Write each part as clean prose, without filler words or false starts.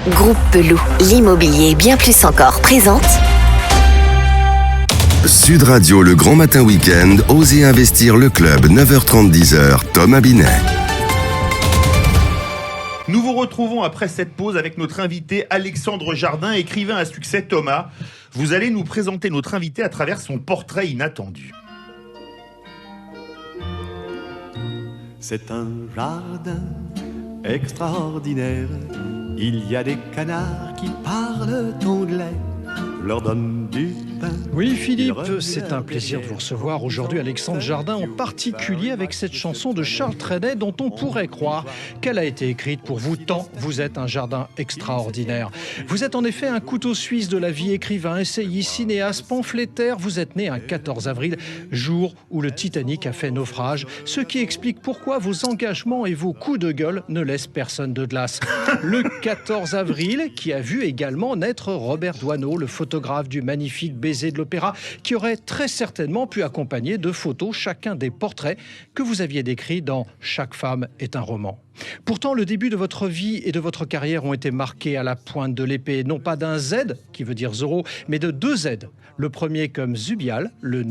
Groupe Pelou, l'immobilier bien plus encore présente. Sud Radio, le grand matin week-end, Osez investir le club, 9h30, 10h, Thomas Binet. Nous vous retrouvons après cette pause avec notre invité Alexandre Jardin, écrivain à succès. Thomas, vous allez nous présenter notre invité à travers son portrait inattendu. C'est un jardin extraordinaire. Il y a des canards qui parlent anglais. Leur donne du pain. Oui, Philippe, c'est un plaisir de vous recevoir aujourd'hui, Alexandre Jardin, en particulier avec cette chanson de Charles Trenet dont on pourrait croire qu'elle a été écrite pour vous tant vous êtes un jardin extraordinaire. Vous êtes en effet un couteau suisse de la vie, écrivain, essayiste, cinéaste, pamphlétaire. Vous êtes né un 14 avril, jour où le Titanic a fait naufrage, ce qui explique pourquoi vos engagements et vos coups de gueule ne laissent personne de glace. Le 14 avril qui a vu également naître Robert Doisneau, le photographe du magnifique Baiser de l'Opéra, qui aurait très certainement pu accompagner de photos chacun des portraits que vous aviez décrits dans Chaque femme est un roman. Pourtant, le début de votre vie et de votre carrière ont été marqués à la pointe de l'épée, non pas d'un Z, qui veut dire Zorro, mais de deux Z. Le premier comme Zubial, le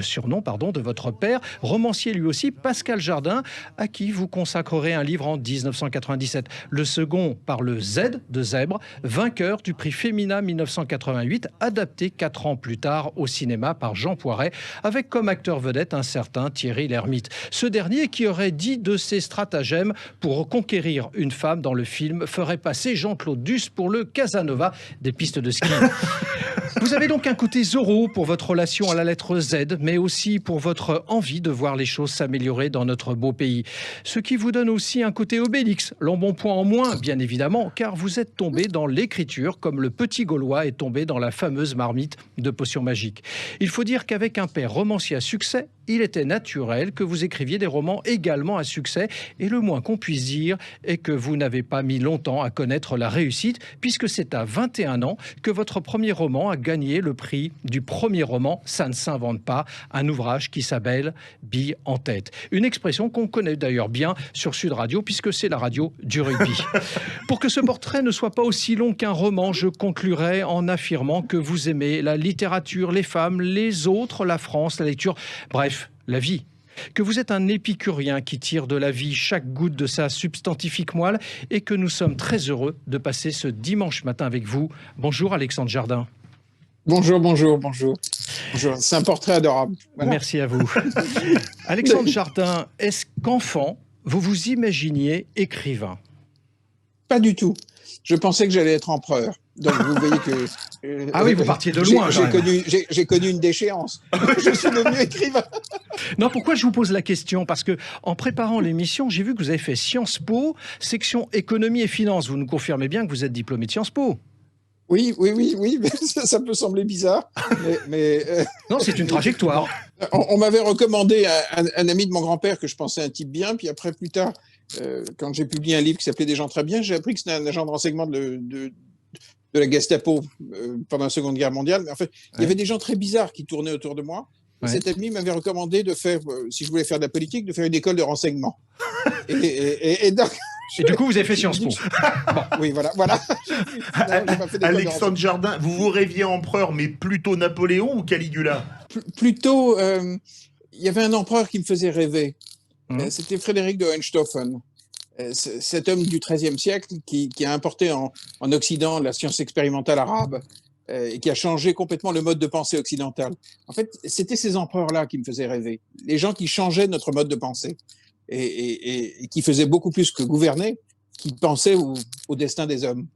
surnom de votre père, romancier lui aussi, Pascal Jardin, à qui vous consacrerez un livre en 1997. Le second par le Z de Zèbre, vainqueur du prix Femina 1988, adapté 4 ans plus tard au cinéma par Jean Poiret, avec comme acteur vedette un certain Thierry Lhermitte. Ce dernier qui aurait dit de ses stratagèmes pour conquérir une femme dans le film ferait passer Jean-Claude Duss pour le Casanova des pistes de ski. Vous avez donc un côté Zorro pour votre relation à la lettre Z, mais aussi pour votre envie de voir les choses s'améliorer dans notre beau pays. Ce qui vous donne aussi un côté Obélix, l'embonpoint en moins, bien évidemment, car vous êtes tombé dans l'écriture comme le petit Gaulois est tombé dans la fameuse marmite de potions magiques. Il faut dire qu'avec un père romancier à succès, il était naturel que vous écriviez des romans également à succès, et le moins qu'on puisse dire est que vous n'avez pas mis longtemps à connaître la réussite, puisque c'est à 21 ans que votre premier roman a gagné le prix du premier roman « Ça ne s'invente pas », un ouvrage qui s'appelle « Bille en tête ». Une expression qu'on connaît d'ailleurs bien sur Sud Radio, puisque c'est la radio du rugby. Pour que ce portrait ne soit pas aussi long qu'un roman, je conclurai en affirmant que vous aimez la littérature, les femmes, les autres, la France, la lecture, bref, la vie. Que vous êtes un épicurien qui tire de la vie chaque goutte de sa substantifique moelle et que nous sommes très heureux de passer ce dimanche matin avec vous. Bonjour Alexandre Jardin. Bonjour. C'est un portrait adorable. Voilà. Merci à vous. Alexandre Jardin, est-ce qu'enfant, vous vous imaginiez écrivain ? Pas du tout. Je pensais que j'allais être empereur. Donc vous voyez que... ah oui, vous partiez de loin. J'ai connu une déchéance. Je suis devenu écrivain. Non, pourquoi je vous pose la question ? Parce que en préparant l'émission, j'ai vu que vous avez fait Sciences Po, section économie et finance. Vous nous confirmez bien que vous êtes diplômé de Sciences Po ? Oui, mais ça peut sembler bizarre. Non, c'est une trajectoire. On m'avait recommandé un ami de mon grand-père que je pensais un type bien, puis après, plus tard, quand j'ai publié un livre qui s'appelait Des gens très bien, j'ai appris que c'était un agent de renseignement de la Gestapo pendant la Seconde Guerre mondiale. Mais en fait, il y avait des gens très bizarres qui tournaient autour de moi. Et cet ami m'avait recommandé de faire, si je voulais faire de la politique, de faire une école de renseignement. Et donc... Et du coup, vous avez fait Sciences Po. Bon. Oui, voilà. Alexandre Jardin, vous vous rêviez empereur, mais plutôt Napoléon ou Caligula ? Plutôt, il y avait un empereur qui me faisait rêver. C'était Frédéric de Hohenstaufen. Cet homme du XIIIe siècle qui a importé en Occident la science expérimentale arabe et qui a changé complètement le mode de pensée occidental. En fait, c'était ces empereurs-là qui me faisaient rêver. Les gens qui changeaient notre mode de pensée. Et qui faisait beaucoup plus que gouverner, qui pensait au destin des hommes.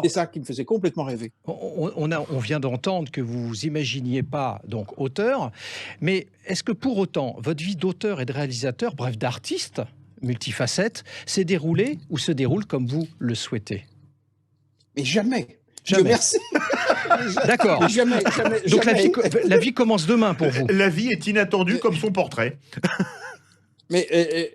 C'est ça qui me faisait complètement rêver. On vient d'entendre que vous vous imaginiez pas donc auteur, mais est-ce que pour autant votre vie d'auteur et de réalisateur, bref d'artiste multifacette, s'est déroulée ou se déroule comme vous le souhaitez ? Mais jamais. Merci. D'accord. Jamais. Donc la vie commence demain pour vous. La vie est inattendue comme son portrait. Mais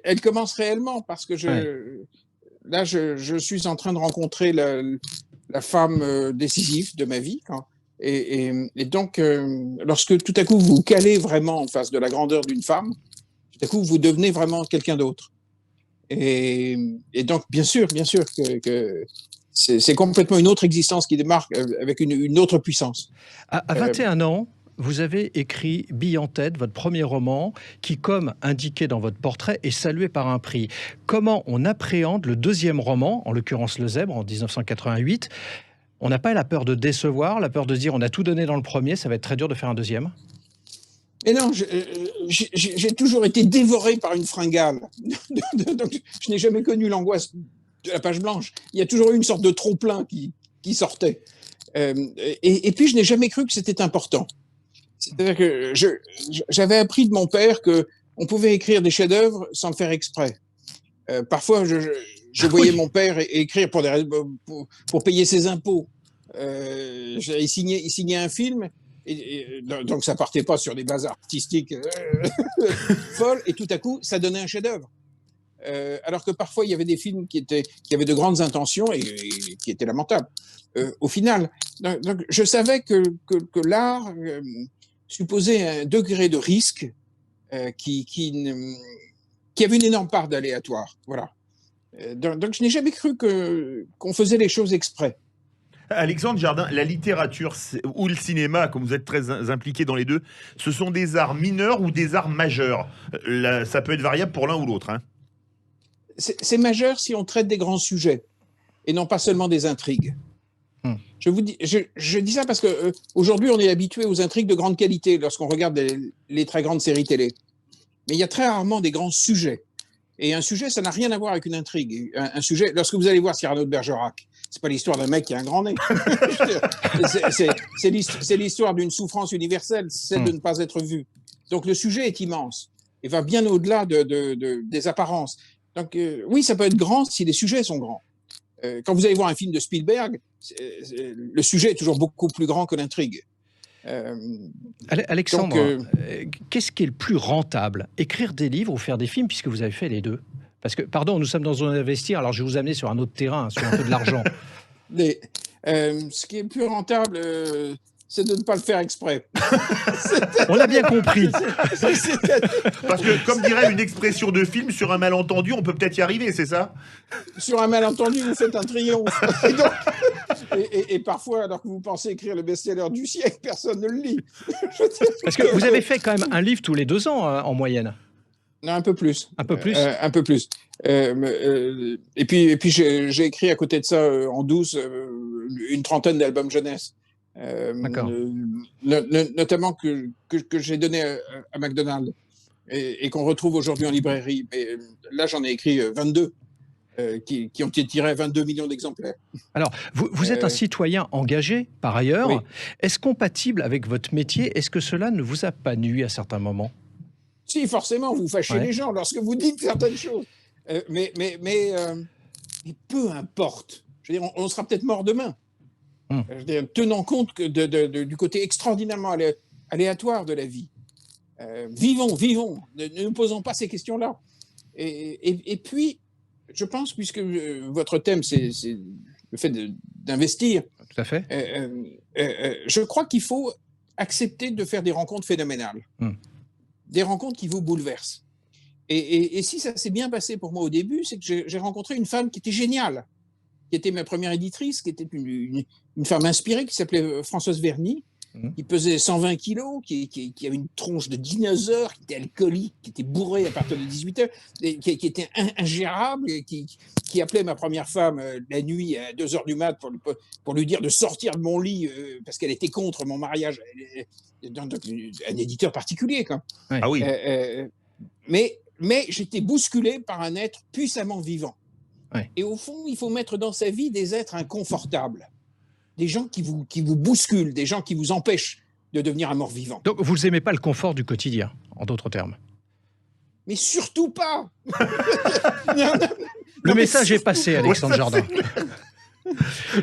elle commence réellement parce que je suis en train de rencontrer la femme décisive de ma vie. Et donc, lorsque tout à coup vous calez vraiment en face de la grandeur d'une femme, tout à coup vous devenez vraiment quelqu'un d'autre. Et donc, bien sûr que c'est complètement une autre existence qui démarre avec une autre puissance. À 21 ans, vous avez écrit Bille en tête, votre premier roman, qui, comme indiqué dans votre portrait, est salué par un prix. Comment on appréhende le deuxième roman, en l'occurrence Le Zèbre, en 1988 ? On n'a pas la peur de décevoir, la peur de se dire on a tout donné dans le premier, ça va être très dur de faire un deuxième ? Et non, j'ai toujours été dévoré par une fringale. Donc, je n'ai jamais connu l'angoisse de la page blanche. Il y a toujours eu une sorte de trop-plein qui sortait. Et puis, je n'ai jamais cru que c'était important. C'est-à-dire que j'avais appris de mon père qu'on pouvait écrire des chefs-d'œuvre sans le faire exprès. Parfois, je voyais mon père écrire pour payer ses impôts. Il signait un film. Donc, ça partait pas sur des bases artistiques folles, et tout à coup, ça donnait un chef-d'œuvre. Alors que parfois, il y avait des films qui avaient de grandes intentions et qui étaient lamentables. Au final, donc, je savais que l'art supposait un degré de risque qui avait une énorme part d'aléatoire. Voilà. Donc, je n'ai jamais cru qu'on faisait les choses exprès. Alexandre Jardin, la littérature ou le cinéma, comme vous êtes très impliqué dans les deux, ce sont des arts mineurs ou des arts majeurs? Ça peut être variable pour l'un ou l'autre. Hein. C'est majeur si on traite des grands sujets et non pas seulement des intrigues. Je dis ça parce que aujourd'hui on est habitué aux intrigues de grande qualité lorsqu'on regarde les très grandes séries télé. Mais il y a très rarement des grands sujets. Et un sujet, ça n'a rien à voir avec une intrigue. Un sujet, lorsque vous allez voir Cyrano de Bergerac, c'est pas l'histoire d'un mec qui a un grand nez. C'est l'histoire d'une souffrance universelle, celle de ne pas être vu. Donc le sujet est immense et va bien au-delà des apparences. Donc oui, ça peut être grand si les sujets sont grands. Quand vous allez voir un film de Spielberg, le sujet est toujours beaucoup plus grand que l'intrigue. Alexandre, qu'est-ce qui est le plus rentable ? Écrire des livres ou faire des films, puisque vous avez fait les deux ? Parce que, pardon, nous sommes dans un investir, alors je vais vous amener sur un autre terrain, sur un peu de l'argent. Ce qui est plus rentable, c'est de ne pas le faire exprès. On l'a bien compris. Parce que, comme dirait une expression de film, sur un malentendu, on peut peut-être y arriver, c'est ça ? Sur un malentendu, vous faites un triomphe. Et parfois, alors que vous pensez écrire le best-seller du siècle, personne ne le lit. Parce que vous avez fait quand même un livre tous les 2 ans, en moyenne. Non, un peu plus. Un peu plus. Un peu plus. Et puis j'ai écrit à côté de ça, en douce, une trentaine d'albums jeunesse. Notamment que j'ai donné à McDonald's et qu'on retrouve aujourd'hui en librairie. Mais là, j'en ai écrit 22 qui ont été tirés à 22 millions d'exemplaires. Alors, vous êtes un citoyen engagé, par ailleurs. Oui. Est-ce compatible avec votre métier ? Est-ce que cela ne vous a pas nui à certains moments ? Si, forcément, vous fâchez les gens lorsque vous dites certaines choses. Mais peu importe. Je veux dire, on sera peut-être mort demain. Je veux dire, tenant compte du côté extraordinairement aléatoire de la vie. Vivons. Ne nous posons pas ces questions-là. Et puis, je pense, puisque votre thème, c'est le fait d'investir. Tout à fait. Je crois qu'il faut accepter de faire des rencontres phénoménales. Des rencontres qui vous bouleversent. Et si ça s'est bien passé pour moi au début, c'est que j'ai rencontré une femme qui était géniale, qui était ma première éditrice, qui était une femme inspirée, qui s'appelait Françoise Verny, qui pesait 120 kilos, qui avait une tronche de dinosaure, qui était alcoolique, qui était bourré à partir de 18 heures, qui était ingérable, qui appelait ma première femme la nuit à 2 heures du mat pour lui dire de sortir de mon lit parce qu'elle était contre mon mariage. Donc, un éditeur particulier, quoi. Ouais. Ah oui. Mais j'étais bousculé par un être puissamment vivant. Ouais. Et au fond, il faut mettre dans sa vie des êtres inconfortables, des gens qui vous bousculent, des gens qui vous empêchent de devenir un mort-vivant. Donc, vous n'aimez pas le confort du quotidien, en d'autres termes. Mais surtout pas. Le message est passé, Alexandre Jardin.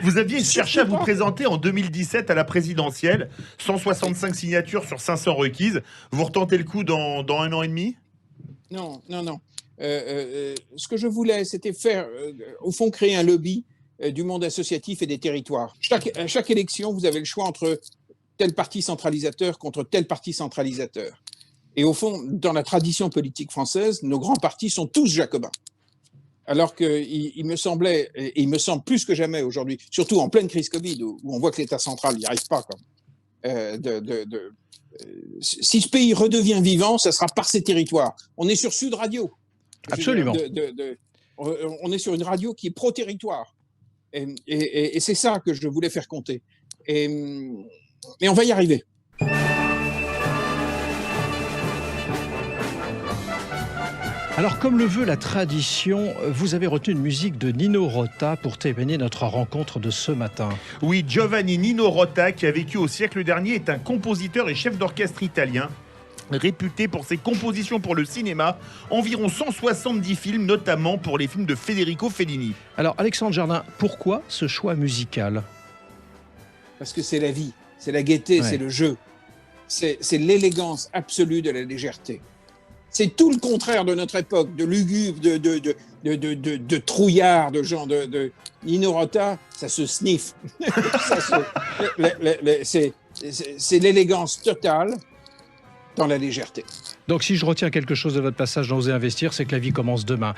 Vous aviez cherché à vous présenter en 2017 à la présidentielle, 165 signatures sur 500 requises. Vous retentez le coup dans 1 an et demi ? Non. Ce que je voulais, c'était faire, au fond, créer un lobby du monde associatif et des territoires. À chaque élection, vous avez le choix entre tel parti centralisateur contre tel parti centralisateur. Et au fond, dans la tradition politique française, nos grands partis sont tous jacobins. Alors qu'il me semblait, et il me semble plus que jamais aujourd'hui, surtout en pleine crise Covid, où on voit que l'État central n'y arrive pas, si ce pays redevient vivant, ça sera par ses territoires. On est sur Sud Radio. Absolument. On est sur une radio qui est pro-territoire. Et c'est ça que je voulais faire compter. Et on va y arriver. Alors, comme le veut la tradition, vous avez retenu une musique de Nino Rota pour terminer notre rencontre de ce matin. Oui, Giovanni Nino Rota, qui a vécu au siècle dernier, est un compositeur et chef d'orchestre italien, réputé pour ses compositions pour le cinéma, environ 170 films, notamment pour les films de Federico Fellini. Alors, Alexandre Jardin, pourquoi ce choix musical ? Parce que c'est la vie, c'est la gaieté, c'est le jeu. C'est l'élégance absolue de la légèreté. C'est tout le contraire de notre époque, de lugubre, de trouillard, de gens de Nino Rota, ça se sniffe. C'est l'élégance totale dans la légèreté. Donc si je retiens quelque chose de votre passage dans Oser Investir, c'est que la vie commence demain.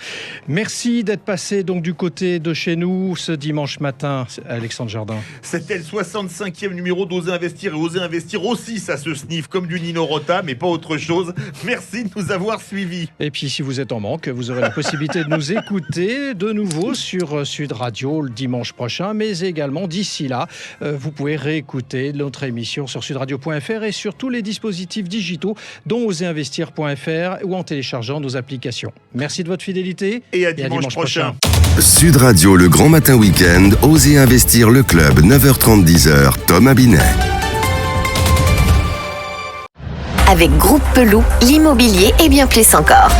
Merci d'être passé donc du côté de chez nous ce dimanche matin, Alexandre Jardin. C'était le 65e numéro d'Oser Investir, et Oser Investir aussi, ça se sniffe comme du Nino Rota, mais pas autre chose. Merci de nous avoir suivis. Et puis si vous êtes en manque, vous aurez la possibilité de nous écouter de nouveau sur Sud Radio le dimanche prochain, mais également d'ici là, vous pouvez réécouter notre émission sur sudradio.fr et sur tous les dispositifs digitaux dont oserinvestir.fr ou en téléchargeant nos applications. Merci de votre fidélité et à dimanche prochain. Sud Radio, le grand matin week-end, Osez investir le club, 9h30, 10h, Thomas Binet. Avec Groupe Peloux, l'immobilier et bien plus encore.